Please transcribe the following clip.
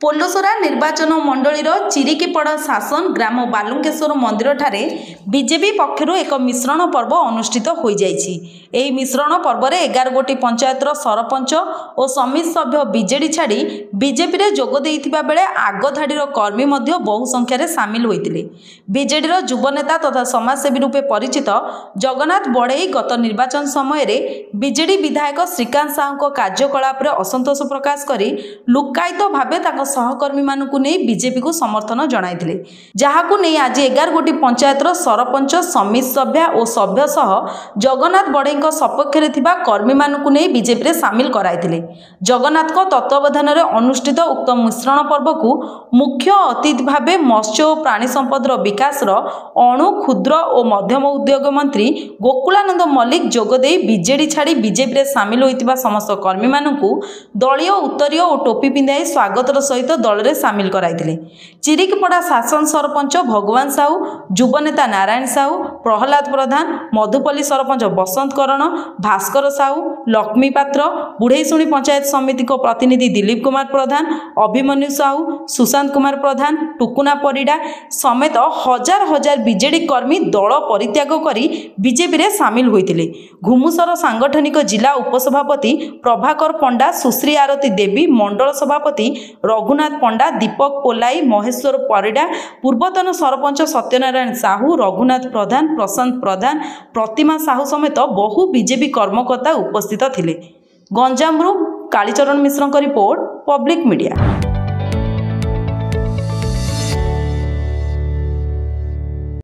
पोलोसरा निर्वाचन मंडलीर चिरिकीपड़ा शासन ग्राम बालुंकेश्वर मंदिर ठारे बीजेपी पक्षर एक मिश्रण पर्व अनुष्ठित हो जाइछि। एही मिश्रण पर्व में 11 गोटी पंचायतर सरपंच और समिति सभ्य बीजेडी छाड़ी बीजेपी रे जोग देइथिबा बेले आग धाड़ीर कर्मी मध्य बहु संख्यार सामिल होइतिले। बीजेडीर युवनेता तथा समाजसेवी रूपे परिचित जगन्नाथ बढ़ई गत निर्वाचन समय बीजेडी विधायक श्रीकांत साहू कार्यकलाप असंतोष प्रकाश करी लुकायित भावे सहकर्मी मानकु नहीं बीजेपी को समर्थन जणाइथिले, जहाकु नहीं आज 11 गोटी पंचायतर सरपंच समिति सभ्य और सभ्य सह जगन्नाथ बढ़ई सपक्ष थिबा कर्मी मानकु नहीं बीजेपी रे सामिल कराइथिले। जगन्नाथ तत्वावधान रे अनुष्ठित उक्त मिश्रण पर्व को मुख्य अतिथि भावे मत्स्य और प्राणी संपद विकास अणु क्षुद्र और मध्यम उद्योग मंत्री गोकुलानंद मल्लिक जोगदे बीजेडी छाड़ी बीजेपी रे सामिल होइतिबा समस्त कर्मी मानकु दलीय उत्तरीय और टोपी पिंधाई स्वागतर सहित दल में सामिल कराइथिले। चिरिकीपड़ा शासन सरपंच भगवान साहू, युवनेता नारायण साहू, प्रहलाद प्रधान, मधुपल्ली सरपंच बसंत करण, भास्कर साहू, लक्ष्मी पात्र, बुढ़ईशुणी पंचायत समिति को प्रतिनिधि दिलीप कुमार प्रधान, अभिमन्यु साहू, सुशांत कुमार प्रधान, टुकुना परिडा समेत हजार हजार बीजेडी कर्मी दल परित्याग करी बीजेपी रे सामिल होइतिले। घुमुसर सांगठनिक जिला उपसभापति प्रभाकर पंडा, सुश्री आरती देवी, मंडल सभापति रघुनाथ पंडा, दीपक पोलाई, महेश्वर परिडा, पूर्वतन सरपंच सत्यनारायण साहू, रघुनाथ प्रधान, प्रशांत प्रधान, प्रतिमा साहू समेत बहु बीजेपी कर्मकर्ता उपस्थित थिले। गंजामरू कालीचरण मिश्रଙ୍କ रिपोर्ट, पब्लिक मीडिया।